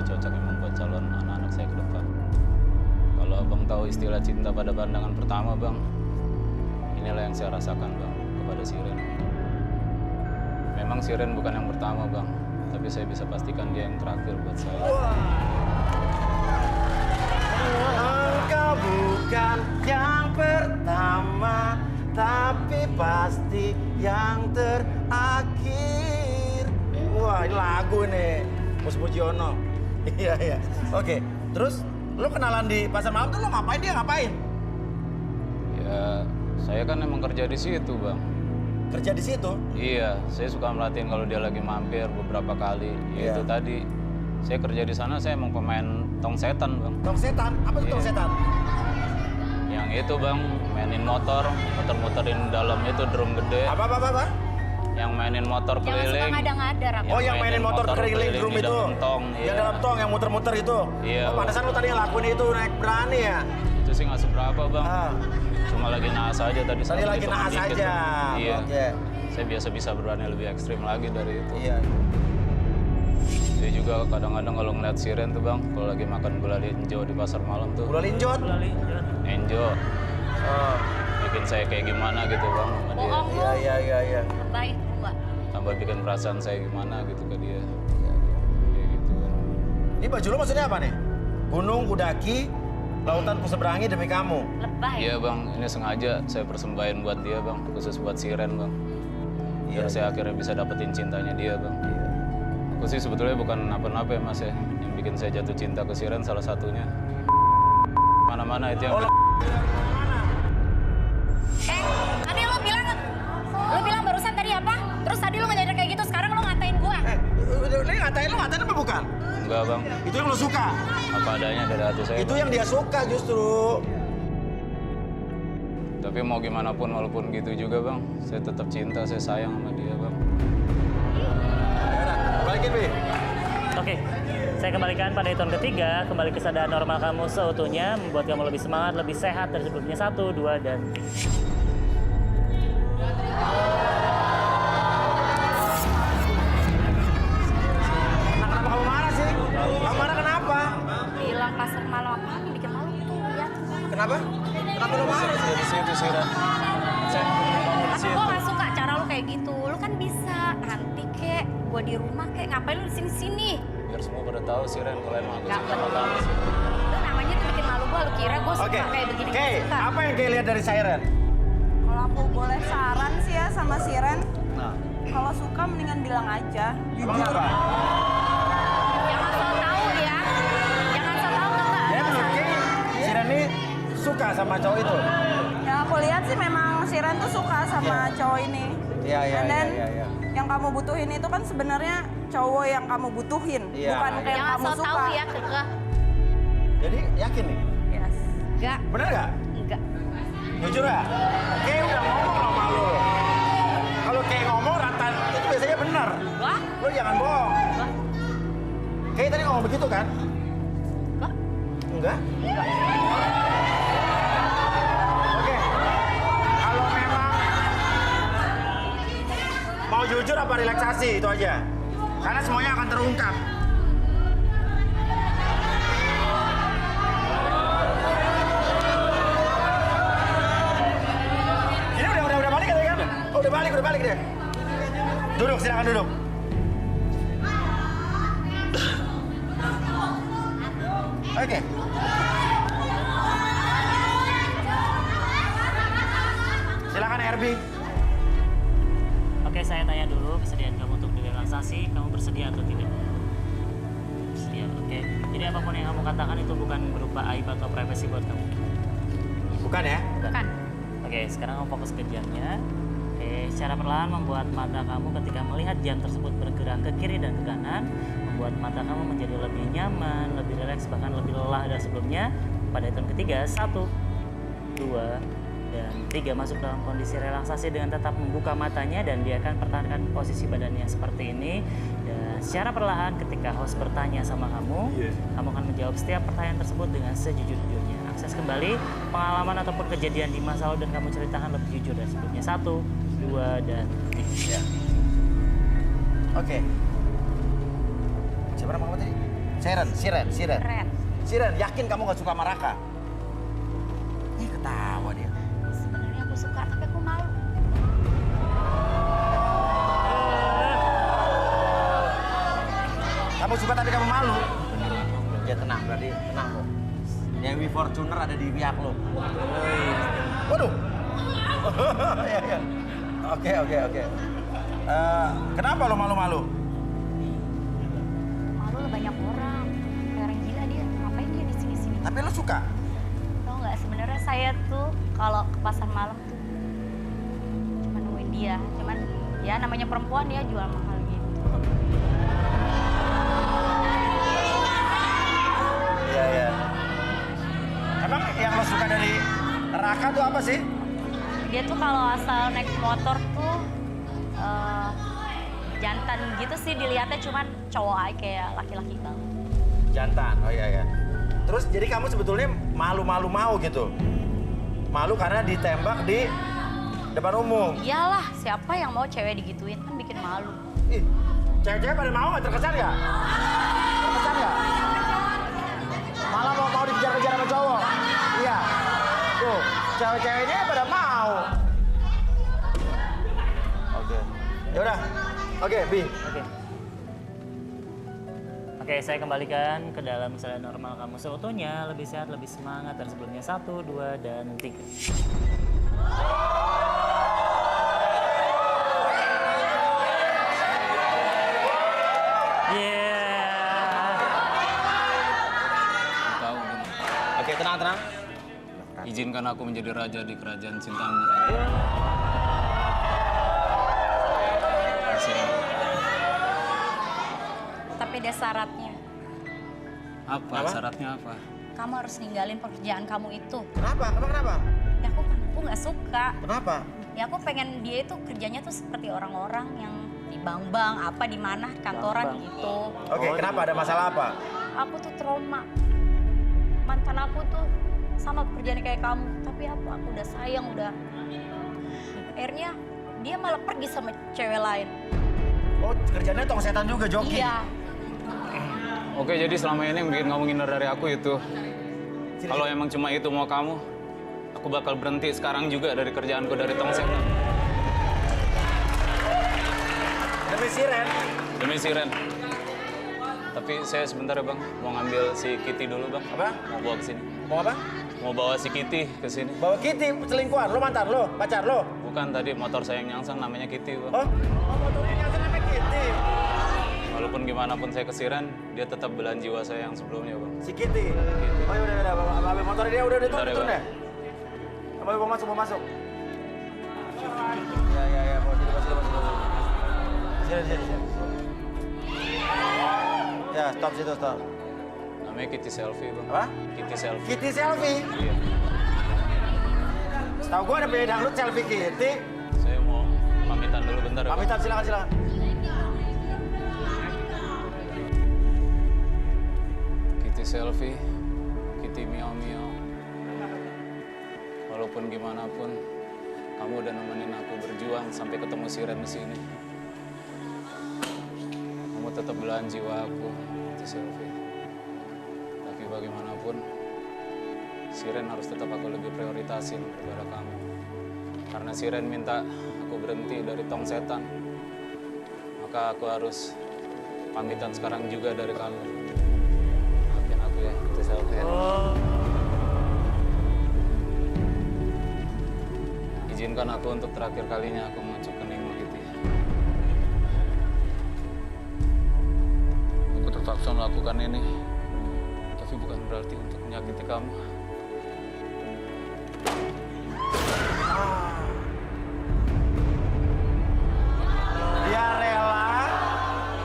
cocok emang buat calon anak-anak saya ke depan. Kalau abang tahu istilah cinta pada pandangan pertama, bang, inilah yang saya rasakan, bang, kepada Siren. Memang Siren bukan yang pertama, bang, tapi saya bisa pastikan dia yang terakhir buat saya. Engkau bukan yang pertama, tapi pasti yang terakhir. Wah, ini lagu nih, Mus Mujiono. Iya, iya. Oke, terus lu kenalan di pasar malam tuh lu ngapain, dia ngapain? Ya, saya kan emang kerja di situ, bang. Kerja di situ? Iya, saya suka merhatiin kalau dia lagi mampir beberapa kali. Ya, itu tadi, saya kerja di sana, saya emang pemain tong setan, bang. Tong setan? Apa itu tong setan? Yang itu, bang, mainin motor, muter-muterin dalam itu drum gede. Apa? Yang mainin motor Jangan keliling. suka ngada-ngada, Raka. Oh, yang mainin motor keliling drum di itu? dalam tong, Yang iya. dalam tong, yang muter-muter itu? Iya. Oh, pantesan lu tadi ngelakuin itu, naik berani ya? Itu sih nggak seberapa, bang. Ah. Cuma lagi naas aja tadi. Tadi sama lagi hitungan naas dikit, aja. Bang. Iya. Oke. Saya biasa bisa berani lebih ekstrim lagi dari itu. Iya. Dia juga kadang-kadang kalau ngeliat Siren tuh, bang, kalau lagi makan gula linjo di pasar malam tuh. Gula linjot? Enjo. Oh. Bikin saya kayak gimana gitu, bang, sama dia. Bohong lu. Iya. Lebay, enggak. Tambah bikin perasaan saya gimana gitu ke dia. Kayak gitu, bang. Ini baju lu maksudnya apa nih? Gunung kudaki, lautan kuseberangi demi kamu. Lebay. Iya, bang, ini sengaja saya persembahin buat dia, bang, khusus buat Siren, bang. Biar saya akhirnya bisa dapetin cintanya dia, bang. Aku sih sebetulnya bukan apa-apa ya, mas ya. Yang bikin saya jatuh cinta ke Siren salah satunya. Mana-mana itu yang... Tadi lu bilang barusan tadi apa? Terus tadi lu ngejadar kayak gitu, sekarang lu ngatain gua. Ini ngatain apa bukan? Enggak, bang. Itu yang lu suka? Apa adanya dari hati saya. Itu Bang. yang dia suka justru. Tapi mau gimana pun, walaupun gitu juga, bang. Saya tetap cinta, saya sayang sama dia, bang. Balikin, Bi. Oke, saya kembalikan pada hitungan ketiga, kembali keadaan normal kamu seutuhnya, membuat kamu lebih semangat, lebih sehat dari sebelumnya. 1, 2, dan... Kenapa kamu marah sih? Kamu marah kenapa? Bilang pasar malam apa bikin malu tuh ya. Kenapa? Kenapa lu marah? Saya di situ, Siren. Saya bangun di situ. Gua gak suka cara lu kayak gitu. Lu kan bisa nanti kek, gua di rumah kek, ngapain lu di sini-sini? Biar semua pada tahu, Siren, kalau emang aku Gak cinta sama kamu. Lu namanya tuh bikin malu gua, lu kira gua suka Oke. kayak begini. Oke, Gua suka. apa yang kayak lihat dari Siren? Kalau aku boleh saran sih ya sama Siren, Nah, kalau suka mendingan bilang aja, emang jujur. apa? Jangan so tau ya. Jangan so tau tuh gak Ya, ada. menurut Kay, Siren ini suka sama cowok itu. Yang aku lihat sih memang Siren tuh suka sama cowok ini. Iya. And then, yang kamu butuhin itu kan sebenarnya cowok yang kamu butuhin, Iya, bukan iya. yang Jangan kamu so suka. tau ya, kekeh. Jadi yakin nih? Yes. Enggak, Bener nggak? enggak. Jujur ya? Kay udah ngomong sama lu. Kalau Kay ngomong rata itu biasanya bener. Wah, Lu jangan bohong. Kay tadi ngomong begitu kan? enggak. Enggak? Oke. Kalau memang mau jujur apa relaksasi itu aja. Karena semuanya akan terungkap. Ini udah balik katanya kan? Oh, udah balik deh. Duduk, silakan duduk. Oke. Silakan Herbie. Oke, saya tanya dulu kesediaan kamu untuk direlaksasi, kamu bersedia atau tidak? Bersedia, oke. Jadi apapun yang kamu katakan itu bukan berupa aib atau privasi buat kamu. Bukan ya? Bukan. Oke, sekarang kamu fokus ke jamnya. Oke, secara perlahan membuat mata kamu ketika melihat jam tersebut bergerak ke kiri dan ke kanan, membuat mata kamu menjadi lebih nyaman, lebih rileks, bahkan lebih lelah dari sebelumnya. Pada hitungan ketiga, 1, 2, dan 3 masuk dalam kondisi relaksasi dengan tetap membuka matanya dan dia akan pertahankan posisi badannya seperti ini. Dan secara perlahan ketika host bertanya sama kamu, kamu akan menjawab setiap pertanyaan tersebut dengan sejujur-jujurnya. Akses kembali pengalaman ataupun kejadian di masa lalu dan kamu ceritakan lebih jujur dari sebelumnya. 1, 2, dan 3. Oke. Siapa nama kamu tadi? Siren. Red. Siren, yakin kamu gak suka sama Raka? Ih, ketawa dia. Sebenarnya aku suka, tapi aku malu. Kamu suka tapi kamu malu? Ya tenang, berarti tenang lo. Dewi Fortuner ada di pihak lo. Waduh. Iya, iya. Oke. Kenapa lo malu-malu? Malu lah banyak orang. Kayak orang gila dia. Ngapain dia di sini-sini? Tapi lo suka? Tau nggak sebenarnya saya tuh kalau ke pasar malam tuh cuma nemuin dia. Cuman ya namanya perempuan dia jual mahal gitu. Iya. Emang yang lo suka dari Raka tuh apa sih? Dia tuh kalau asal naik motor tuh jantan gitu sih dilihatnya, cuman cowok aja kayak laki-laki banget. Jantan, oh iya. Terus jadi kamu sebetulnya malu-malu mau gitu? Malu karena ditembak di depan umum? Iyalah, siapa yang mau cewek digituin, kan bikin malu. Ih, cewek-cewek pada mau nggak? Terkesan nggak? Terkesan nggak? Malah mau dikejar-kejar sama cowok? Iya. Tuh, cewek-ceweknya pada mau. Oke. Yaudah. Oke, Bi. Oke, saya kembalikan ke dalam keadaan normal kamu seutuhnya, lebih sehat, lebih semangat dari sebelumnya. 1, 2, dan 3. Tahu Bang. Oke, tenang. Izinkan aku menjadi raja di kerajaan cintamu. Siren. Tapi ada syaratnya. Apa? Syaratnya apa? Kamu harus ninggalin pekerjaan kamu itu. Kenapa? Emang kenapa? Ya aku nggak suka. Kenapa? Ya aku pengen dia itu kerjanya tuh seperti orang-orang yang di bank-bank, apa di mana kantoran gitu. Oke, kenapa? Ada masalah apa? Aku tuh trauma. Mantan aku tuh sama pekerjaan kayak kamu, tapi aku udah sayang, udah. Akhirnya dia malah pergi sama cewek lain. Oh, kerjanya tong setan juga, joki? Iya. Oke, jadi selama ini yang bikin kamu ngindar dari aku itu. Kalau emang cuma itu mau kamu, aku bakal berhenti sekarang juga dari kerjaanku dari tong setan. Demi Siren. Demi Siren. Tapi saya sebentar ya Bang, mau ngambil si Kitty dulu Bang. Apa? Mau bawa ke sini. Mau apa? Mau bawa si Kitty ke sini. Bawa Kitty, selingkuhan. Lo mantan lo, pacar lo. Bukan, tadi motor saya yang nyangsang namanya Kitty Bang. Oh, motornya nyasar sampai Kitty. Walaupun gimana pun saya kesiran, dia tetap belahan jiwa saya yang sebelumnya Bang. Si Kitty. Oh, udah. Ambil motornya dia, udah Bentar ya, turun Bang. deh. Mau masuk. Ya, bawa sini. Sini. Ya, stop situ. Namanya Kitty Selfie Bang. Apa? Kitty Selfie. Kitty selfie. Iya. Setahu gua ada penyanyi dangdut selfie Kitty. Saya mau pamitan dulu bentar ya Bang. Pamitan, silakan. Kitty Selfie, Kitty Miau. Walaupun gimana pun, kamu udah nemenin aku berjuang sampai ketemu Siren di sini. Kamu tetap belahan jiwa aku, Kitty Selfie. Tapi bagaimanapun, Siren harus tetap aku lebih prioritasin daripada kamu. Karena Siren minta aku berhenti dari tong setan, maka aku harus pamitan sekarang juga dari kamu. Maafin aku ya, Kitty Selfie. Izinkan aku untuk terakhir kalinya aku mengucap keningmu gitu ya. Aku terpaksa melakukan ini, tapi bukan berarti untuk menyakiti kamu.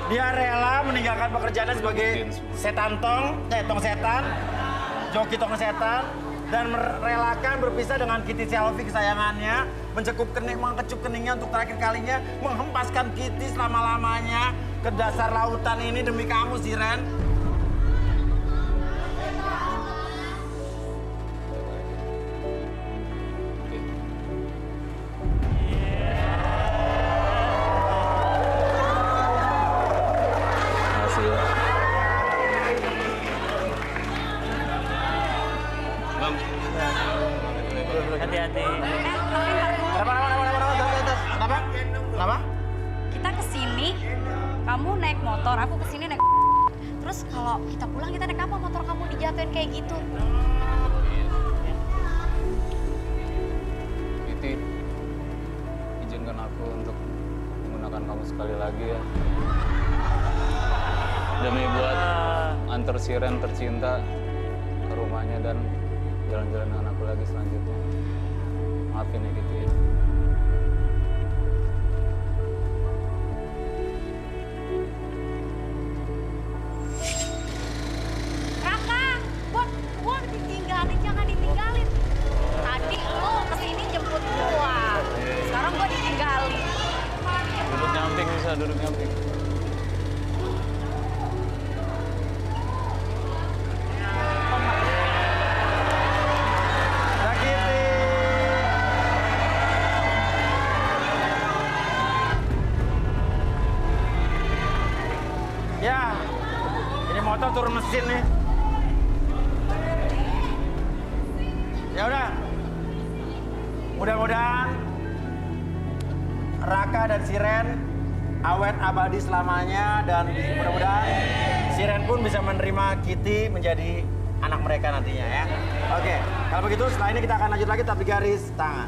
Dia rela meninggalkan pekerjaannya sebagai tong setan, joki tong setan, dan merelakan berpisah dengan Kitty Selfie kesayangannya, mengecup keningnya untuk terakhir kalinya, menghempaskan Kitty selama-lamanya ke dasar lautan ini demi kamu, Siren. kamu naik motor, aku kesini naik. Terus kalau kita pulang kita naik apa? Motor kamu dijatuhin kayak gitu. Kiti, izinkan aku untuk menggunakan kamu sekali lagi ya. Demi buat antar Siren tercinta ke rumahnya dan jalan-jalan dengan aku lagi selanjutnya. Maafin ya Kiti. Raka, gua ditinggalin, jangan ditinggalin. Tadi lo kesini jemput gua, sekarang gua ditinggalin. Duduk nyamping bisa, duduk nyamping. Sakiti. Ya, ini motor turun mesin nih. Ya udah. Mudah-mudahan Raka dan Siren awet abadi selamanya dan mudah-mudahan Siren pun bisa menerima Kiti menjadi anak mereka nantinya ya. Oke, kalau begitu setelah ini kita akan lanjut lagi tapi garis tangan.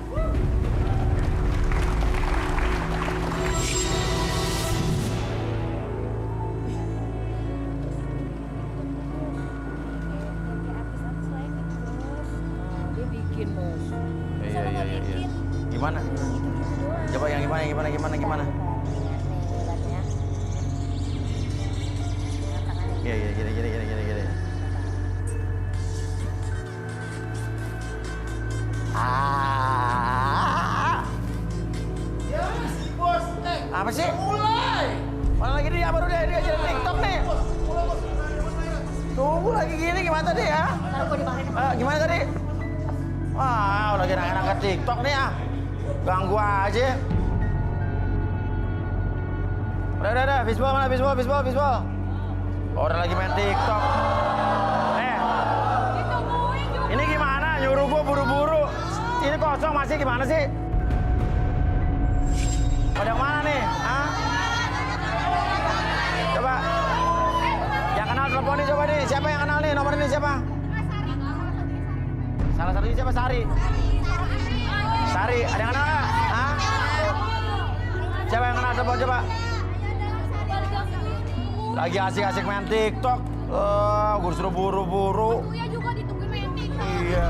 Dia bikin bos. Iya. Gimana? Coba yang gimana? Iya, gini. Ya si bos, Apa sih? mulai. Mana lagi dia baru dia jalan TikTok nih. Tunggu lagi gini gimana tadi ya? Ntar gua dimarahin sama Gimana tadi? Wah, lagi enak-enak ke TikTok nih ya. Ganggu aja. Udah, bisbol mana? Bisbol. Orang lagi main TikTok. Ini gimana? Nyuruh gua buru-buru. Ini kosong masih gimana sih? Pada mana nih? Hah? Coba. Yang kenal telepon nih coba nih. Siapa yang kenal nih? Nomor ini siapa? Salah satunya siapa? Sari. Ada yang kenal nggak? Hah? Siapa yang kenal telepon coba? Lagi asik-asik main TikTok. Gue disuruh buru-buru. Iya juga ditungguin main TikTok. Iya.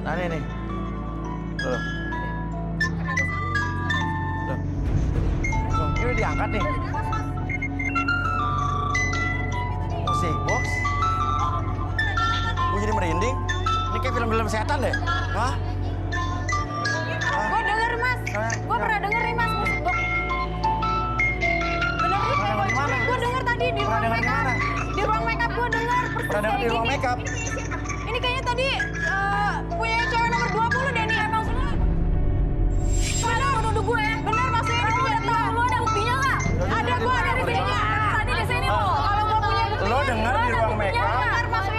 Nah ini nih. Loh. Ini udah diangkat nih. Musik box. Gue jadi merinding. Ini kayak film-film setan deh. Hah? Gue denger mas, gue pernah denger nih mas musik box. Bener Pernah denger di mana? gue denger tadi di Pernah ruang denger di makeup. mana? Di ruang makeup gue denger persis Pernah denger kayak di ruang gini. makeup? Ini kayaknya tadi punya cewek nomor 20 deh nih. Emang semua. Bener nuduh gue ya? Bener maksudnya ini punya tahu. Lo ada buktinya nggak? Ada gue ada di sini. Tadi di sini lo. Kalau gue punya buktinya. Lo denger di ruang makeup?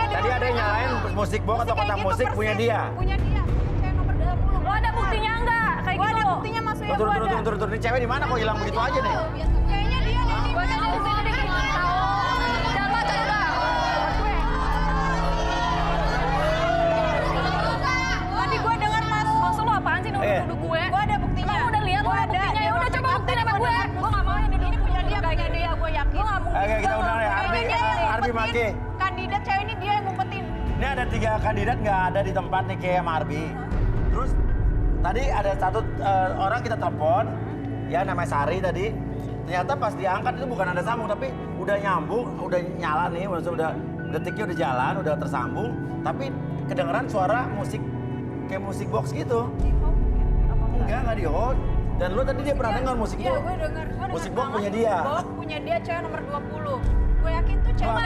Tadi ada yang nyalain musik box atau kotak musik punya dia. Punya dia. Cewek nomor 20. Lo ada buktinya nggak? Kayak gitu. Ada buktinya maksudnya gue ada. Turun. Ini cewek di mana kok hilang begitu aja nih? Kayaknya dia nih. Gue ada di sini deh. Jangan baca udah. Tadi gue denger mas. Maksud lo apaan sih nuduh gue? Gue ada buktinya. Emang udah lihat lo ada buktinya? Ya udah coba buktiin sama gue. Gue nggak mau ini punya dia. Kayaknya dia gue yakin. Gue nggak mungkin. Oke, kita undang ya. Arbi Maki. Kandidat cewek ini dia yang ngumpetin. Ini ada 3 kandidat nggak ada di tempat nih kayak sama Arbi. Terus tadi ada satu orang kita telepon, ya namanya Sari tadi. Ternyata pas diangkat itu bukan ada sambung, tapi udah nyambung, udah nyala nih, udah detiknya udah jalan, udah tersambung. Tapi kedengeran suara musik kayak musik box gitu. Enggak di hold. Dan lo tadi dia pernah dengar musik Iya, box. gue denger. Musik box punya dia. Box punya dia cewek nomor 20. Gue yakin tuh cewek.